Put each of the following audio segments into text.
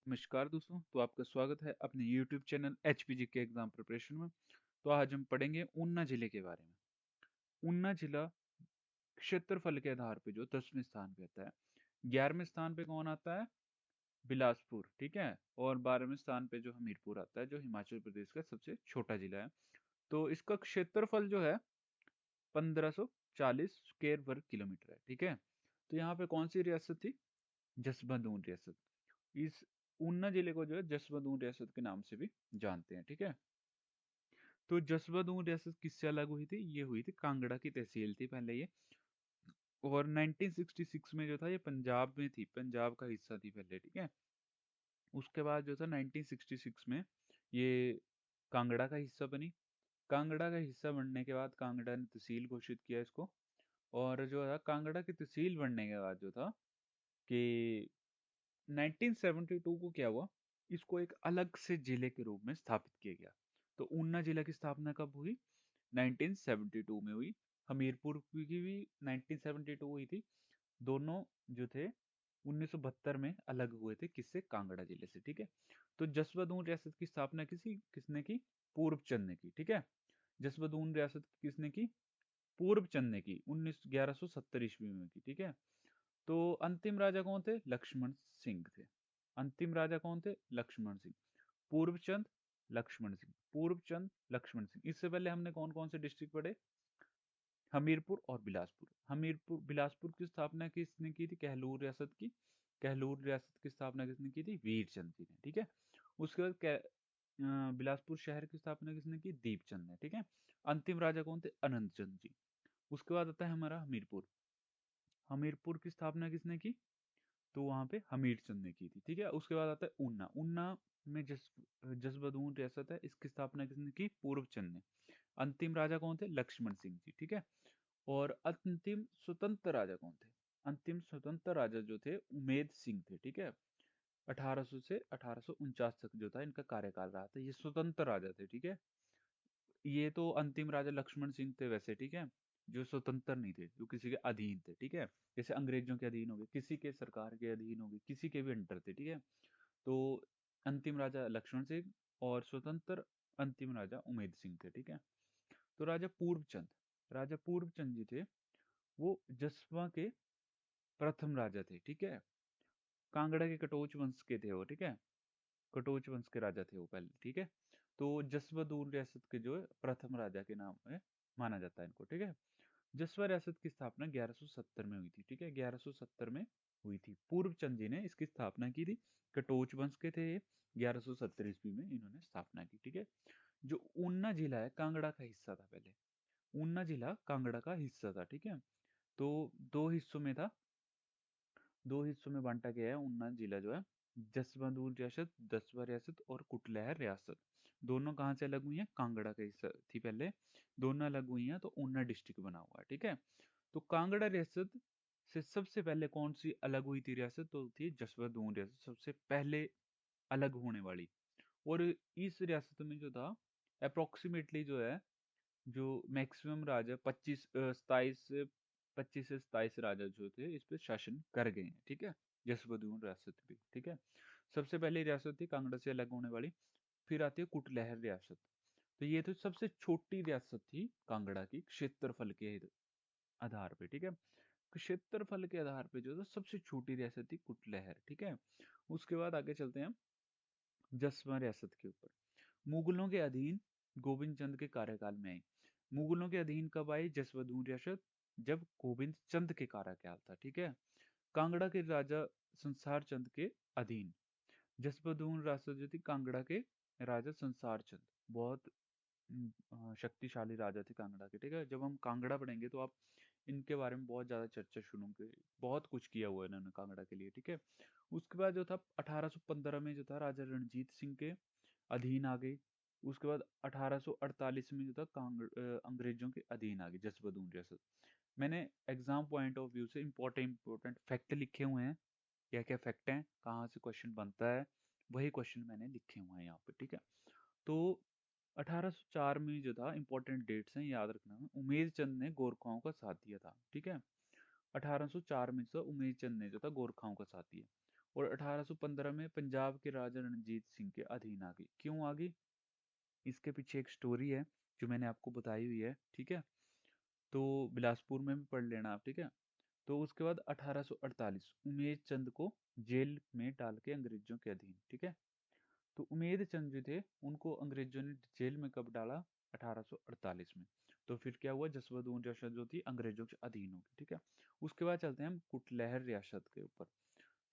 नमस्कार दोस्तों, तो आपका स्वागत है अपने YouTube चैनल HPG के एग्जाम प्रिपरेशन में। तो आज हम पढ़ेंगे ऊना जिले के बारे में। ऊना जिला क्षेत्रफल के आधार पे जो 10वें स्थान पे आता है। 11वें स्थान पे कौन आता है? बिलासपुर, ठीक है। और 12वें स्थान पे जो हमीरपुर आता है, जो हिमाचल प्रदेश का सबसे छोटा जिला है। तो इसका क्षेत्रफल जो है 1540 स्क्वायर वर्ग किलोमीटर है, ठीक है। तो यहाँ पे कौन सी रियासत थी? जसबंधून रियासत। इस ऊना जिले को जो है जसवंतपुर रियासत के नाम से भी जानते हैं, ठीक है। तो जसवंतपुर रियासत किससे अलग हुई थी? ये हुई थी कांगड़ा की तहसील थी पहले ये। और 1966 में जो था ये पंजाब में थी, पंजाब का हिस्सा थी पहले, ठीक है। उसके बाद जो था 1966 में ये कांगड़ा का हिस्सा बनी। कांगड़ा का हिस्सा बनने के बाद कांगड़ा ने तहसील घोषित किया इसको। और जो है कांगड़ा की तहसील बनने के बाद जो था कि 1972 को क्या हुआ, इसको एक अलग से जिले के रूप में स्थापित किया गया। तो ऊना जिला की स्थापना कब हुई? 1972 में हुई। हमीरपुर की भी 1972 हुई थी। दोनों जो थे 1972 में अलग हुए थे, किससे? कांगड़ा जिले से, ठीक है। तो जसवंतपुर रियासत की स्थापना किसने की? पूर्वचंद ने की, ठीक है। जसवंतपुर रियासत किसने की? पूर्वचंद ने की 1170 ईस्वी में की, ठीक है। तो अंतिम राजा कौन थे? लक्ष्मण सिंह थे। अंतिम राजा कौन थे? लक्ष्मण सिंह। पूर्वचंद, लक्ष्मण सिंह, पूर्वचंद, लक्ष्मण सिंह। इससे पहले हमने कौन कौन से डिस्ट्रिक्ट पढ़े? हमीरपुर और बिलासपुर। हमीरपुर बिलासपुर की स्थापना किसने की थी? कहलूर रियासत की। कहलूर रियासत की स्थापना किसने की थी? वीरचंद जी ने, ठीक है। उसके बाद बिलासपुर शहर की स्थापना किसने की? दीपचंद ने, ठीक है। अंतिम राजा कौन थे? अनंत चंद जी। उसके बाद आता है हमारा हमीरपुर। हमीरपुर की स्थापना किसने की? तो वहां पे हमीरचंद ने की थी, ठीक है। उसके बाद आता है ऊना। ऊना में जसवंतपुर रियासत है, इसकी स्थापना किसने की? पूर्वचंद ने। अंतिम राजा कौन थे? लक्ष्मण सिंह जी, ठीक है। और अंतिम स्वतंत्र राजा कौन थे? अंतिम स्वतंत्र राजा जो थे उमेद सिंह थे, ठीक है। 1800 से 1849 तक जो था इनका कार्यकाल रहा था, ये स्वतंत्र राजा थे, ठीक है। ये तो अंतिम राजा लक्ष्मण सिंह थे वैसे, ठीक है, जो स्वतंत्र नहीं थे, जो किसी के अधीन थे, ठीक है। जैसे अंग्रेजों के अधीन हो गए, किसी के सरकार के अधीन हो गए, किसी के भी अंडर थे, ठीक है। तो अंतिम राजा लक्ष्मण सिंह और स्वतंत्र अंतिम राजा उमेद सिंह थे, ठीक है। तो राजा पूर्वचंद जी थे, वो जसवा के प्रथम राजा थे, ठीक है। कांगड़ा के कटोच वंश के थे वो, ठीक है। कटोच वंश के राजा थे वो पहले, ठीक है। तो जसवंतपुर रियासत के जो है प्रथम राजा के नाम में माना जाता है इनको, ठीक है। जसवा रियासत की स्थापना 1170 में हुई थी, ठीक है। 1170 में हुई थी। पूर्वचंद जी ने इसकी स्थापना की थी। कटोच वंश के थे ये। 1170 ईस्वी में इन्होंने स्थापना की, ठीक है। जो ऊना जिला है कांगड़ा का हिस्सा था पहले। ऊना जिला कांगड़ा का हिस्सा था, ठीक है। तो दो हिस्सों में था, दो हिस्सों में बांटा गया है ऊना जिला जो है। जसवंतपुर रियासत, जसवा रियासत और कुटलैहर रियासत। दोनों कहाँ से अलग हुई हैं? कांगड़ा का हिस्सा थी पहले, दोनों अलग हुई हैं तो ऊना डिस्ट्रिक्ट बना हुआ है, ठीक है। तो कांगड़ा रियासत से सबसे पहले कौन सी अलग हुई थी रियासत? तो थी जसवंतपुर रियासत, सबसे पहले अलग होने वाली। और इस रियासत में जो था अप्रोक्सीमेटली जो है, जो मैक्सिमम राजा 25 से 27 राजा जो थे इस पे शासन कर गए हैं, ठीक है। जसवंतपुर रियासत भी, ठीक है। सबसे पहली रियासत थी कांगड़ा से अलग होने वाली। फिर आती है कुटलैहर रियासत। तो ये तो सबसे छोटी रियासत थी कांगड़ा की, क्षेत्रफल के आधार पे, ठीक है। क्षेत्रफल के आधार पे जो था सबसे छोटी रियासत थी कुटलैहर, ठीक है। उसके बाद आगे चलते हैं हम जसवा रियासत के ऊपर। मुगलों के अधीन गोविंद चंद के कार्यकाल में आई। मुगलों के अधीन कब आई जसवंतपुर रियासत? जब गोविंद चंद के कार्यकाल था, ठीक है। कांगड़ा के राजा संसार चंद के अधीन जसवंतपुर रियासत जो थी, कांगड़ा के राजा संसार चंद बहुत शक्तिशाली राजा थे कांगड़ा के, ठीक है। जब हम कांगड़ा पढ़ेंगे तो आप इनके बारे में बहुत ज्यादा चर्चा सुनोगे। बहुत कुछ किया हुआ है इन्होंने कांगड़ा के लिए, ठीक है। उसके बाद जो था 1815 में जो था राजा रणजीत सिंह के अधीन आ गई। उसके बाद 1848 में जो था अंग्रेजों के अधीन आ गई जसवंतपुर रियासत। मैंने एग्जाम पॉइंट ऑफ व्यू से इंपॉर्टेंट इंपॉर्टेंट फैक्ट लिखे हुए हैं। क्या क्या फैक्ट हैं, कहाँ से क्वेश्चन बनता है, वही क्वेश्चन मैंने लिखे हुए हैं यहाँ पे, ठीक है। तो 1804 में जो था इंपॉर्टेंट डेट्स हैं याद रखना। उमेद चंद ने गोरखाओं का साथ दिया था, ठीक है। 1804 में जो उमेद चंद ने जो था गोरखाओं का साथ दिया। और 1815 में पंजाब के राजा रणजीत सिंह के अधीन आ गई। क्यों आ गई? इसके पीछे एक स्टोरी है जो मैंने आपको बताई हुई है, ठीक है। तो बिलासपुर में भी पढ़ लेना आप, ठीक है। तो उसके बाद 1848 उमेश चंद को जेल में डाल के अंग्रेजों के अधीन, ठीक है। तो उमेद चंद जो थे उनको अंग्रेजों ने जेल में कब डाला? 1848 में। तो फिर क्या हुआ? जसवंत रियासत जो थी अंग्रेजों के अधीन हो गई, ठीक है। उसके बाद चलते हैं हम कुटलैहर रियासत के ऊपर।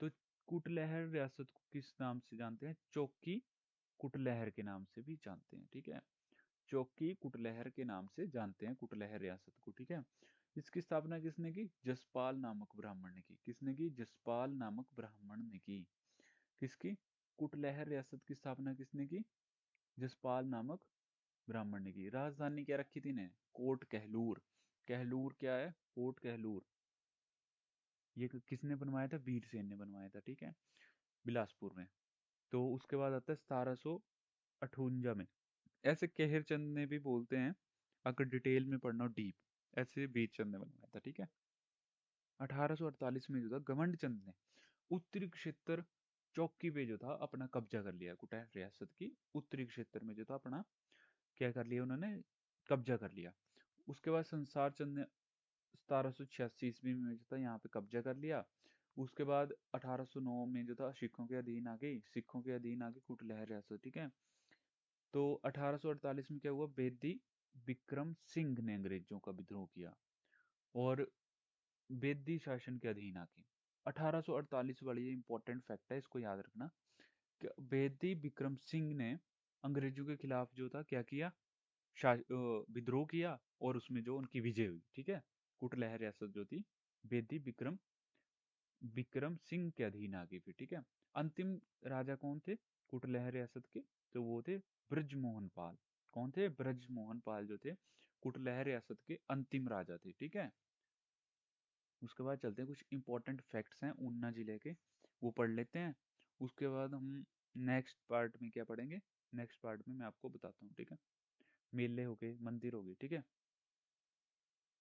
तो कुटलैहर रियासत को किस नाम से जानते हैं? चौकी कुटलैहर के नाम से भी जानते हैं, ठीक है। चौकी कुटलैहर के नाम से जानते हैं कुटलैहर रियासत को, ठीक है। इसकी स्थापना किसने की? जसपाल नामक ब्राह्मण ने की। किसने की? जसपाल नामक ब्राह्मण ने की। किसकी? कुटलैहर रियासत की स्थापना किसने की? जसपाल नामक ब्राह्मण ने की। राजधानी क्या रखी थी इन्हें? कोट कहलूर। कहलूर क्या है? कोट कहलूर। ये किसने बनवाया था? वीरसेन ने बनवाया था, ठीक है, बिलासपुर में। तो उसके बाद आता है 1758 में। ऐसे केहर चंद ने भी बोलते हैं, अगर डिटेल में पढ़ना हो डीप, ऐसे वीरचंद ने बनवाया था, ठीक है। 1848 में जो था गवंड चंद ने उत्तरी क्षेत्र चौकी पे जो था अपना कब्जा कर लिया। कुटैर रियासत की उत्तरी क्षेत्र में जो था अपना क्या कर लिया उन्होंने? कब्जा कर लिया। उसके बाद संसार चंद ने 1786 ईस्वी में जो था यहाँ पे कब्जा कर लिया। उसके बाद 1809 में जो था सिखों के अधीन आ गई, सिखों के अधीन आ गई कुटलैहर रियासत, ठीक है। तो 1848 में क्या हुआ? बेदी विक्रम सिंह ने अंग्रेजों का विद्रोह किया और बेदी शासन के अधीन आ गई। 1848 वाली ये इंपॉर्टेंट फैक्ट है, इसको याद रखना कि बेदी विक्रम सिंह ने अंग्रेजों के खिलाफ जो था क्या किया? विद्रोह किया और उसमें जो उनकी विजय हुई, ठीक है। कुटलैहर रियासत जो थी बेदी विक्रम विक्रम सिंह के अधीन आ गई फिर, ठीक है। अंतिम राजा कौन थे कुटलैहर रियासत के? तो वो थे ब्रजमोहन पाल। कौन थे? ब्रजमोहन पाल जो थे कुटलैहर रियासत के अंतिम राजा थे, ठीक है। उसके बाद चलते हैं, कुछ इंपॉर्टेंट फैक्ट्स हैं ऊना जिले के, वो पढ़ लेते हैं। उसके बाद हम नेक्स्ट पार्ट में क्या पढ़ेंगे? नेक्स्ट पार्ट में मैं आपको बताता हूँ, ठीक है। मेले हो गए, मंदिर हो गए, ठीक है।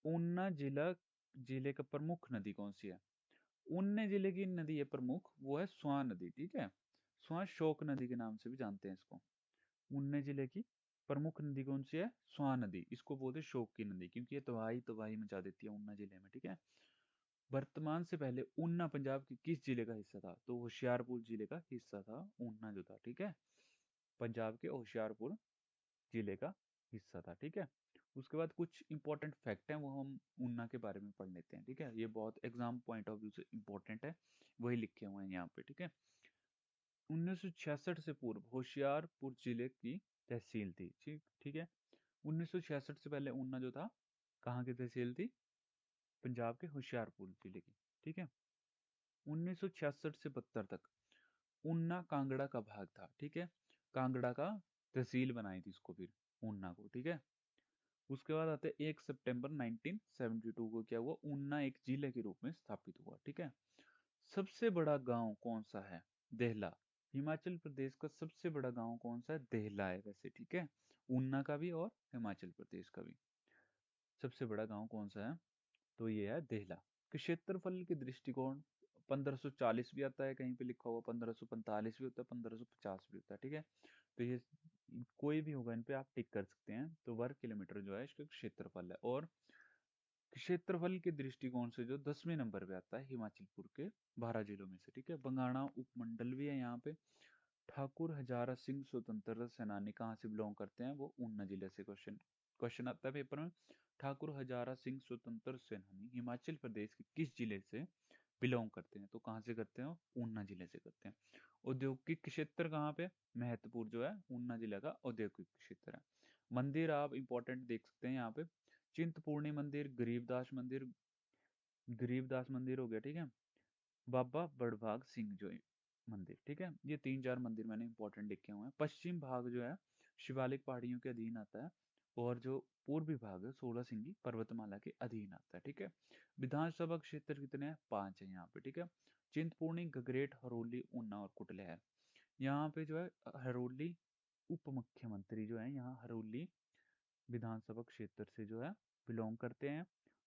ऊना जिले का प्रमुख नदी कौन सी है? ऊना जिले की नदी है प्रमुख, वो है स्वां नदी, ठीक है। स्वां शोक नदी के नाम से भी जानते हैं इसको। ऊना जिले की प्रमुख नदी कौन सी है? स्वां नदी। इसको बोलते हैं शोक की नदी, क्योंकि ये तबाही तबाही मचा देती है ऊना जिले में, ठीक है। वर्तमान से पहले ऊना पंजाब के किस जिले का हिस्सा था? तो होशियारपुर जिले का हिस्सा था ऊना जो था, ठीक है। पंजाब के होशियारपुर जिले का हिस्सा था, ठीक है। उसके बाद कुछ इंपॉर्टेंट फैक्ट हैं, वो हम ऊना के बारे में पढ़ लेते हैं, ठीक है। ये बहुत एग्जाम पॉइंट ऑफ व्यू से इंपॉर्टेंट है, वही लिखे हुए हैं यहाँ पे, ठीक है। 1966 से पूर्व होशियारपुर जिले की तहसील थी, ठीक ठीक है। 1966 से पहले ऊना जो था कहाँ की तहसील थी? पंजाब के होशियारपुर जिले की, ठीक है। 1966 से 72 तक ऊना कांगड़ा का भाग था, ठीक है। कांगड़ा का तहसील बनाई थी इसको फिर, ऊना को, ठीक है। उसके बाद आते 1 सितंबर 1972 को क्या हुआ? ऊना एक जिले के रूप में स्थापित हुआ, ठीक है। सबसे बड़ा गांव कौन सा है? देहला। हिमाचल प्रदेश का सबसे बड़ा गांव कौन सा है? देहला है वैसे, ठीक है। ऊना का भी और हिमाचल प्रदेश का भी सबसे बड़ा गांव कौन सा है? तो ये है देहला। कि क्षेत्रफल के दृष्टिकोण 1540 भी आता है, कहीं पे लिखा हुआ 1545 भी होता है, 1550 भी होता है, ठीक है। तो ये कोई भी होगा, इन पे आप टिक कर सकते हैं। तो वर्ग किलोमीटर जो है इसका क्षेत्रफल है। और क्षेत्रफल के दृष्टिकोण से जो 10वें नंबर पे आता है हिमाचलपुर के 12 जिलों में से, ठीक है। बंगाणा उपमंडल भी है यहाँ पे। ठाकुर हजारा सिंह स्वतंत्रता सेनानी कहाँ से बिलोंग करते हैं? वो ऊना जिले से। क्वेश्चन क्वेश्चन आता है पेपर में। ठाकुर हजारा सिंह स्वतंत्र सेनानी हिमाचल प्रदेश के किस जिले से बिलोंग करते हैं? तो कहाँ से करते हैं? ऊना जिले से करते हैं। औद्योगिक क्षेत्र कहाँ पे? महत्वपूर्ण जो है ऊना जिले का औद्योगिक क्षेत्र है। मंदिर आप इंपॉर्टेंट देख सकते हैं यहाँ पे। चिंतपूर्णी मंदिर, गरीबदास मंदिर हो गया, ठीक है। बाबा बड़भाग सिंह जो मंदिर, ठीक है। ये तीन चार मंदिर मैंने इंपॉर्टेंट लिखे हुए हैं। पश्चिम भाग जो है शिवालिक पहाड़ियों के अधीन आता है और जो पूर्वी भाग है 16 सिंगी पर्वतमाला के अधीन आता है, ठीक है। विधानसभा क्षेत्र कितने हैं? 5 है यहाँ पे, ठीक है। चिंतपूर्णी, गगरेट, हरोली, ऊना और कुटलैहर। यहाँ पे जो है हरोली उप मुख्यमंत्री जो है यहाँ हरोली विधानसभा क्षेत्र से जो है बिलोंग करते हैं,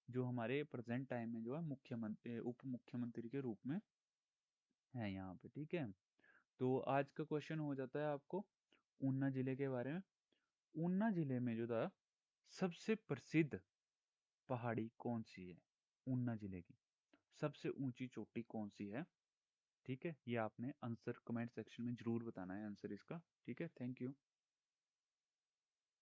जो हमारे प्रेजेंट टाइम में जो है मुख्यमंत्री उप मुख्यमंत्री के रूप में है यहाँ पे, ठीक है। तो आज का क्वेश्चन हो जाता है आपको ऊना जिले के बारे में। ऊना जिले में जो था सबसे प्रसिद्ध पहाड़ी कौन सी है? ऊना जिले की सबसे ऊंची चोटी कौन सी है? ठीक है, ये आपने आंसर कमेंट सेक्शन में जरूर बताना है आंसर इसका। ठीक है, थैंक यू।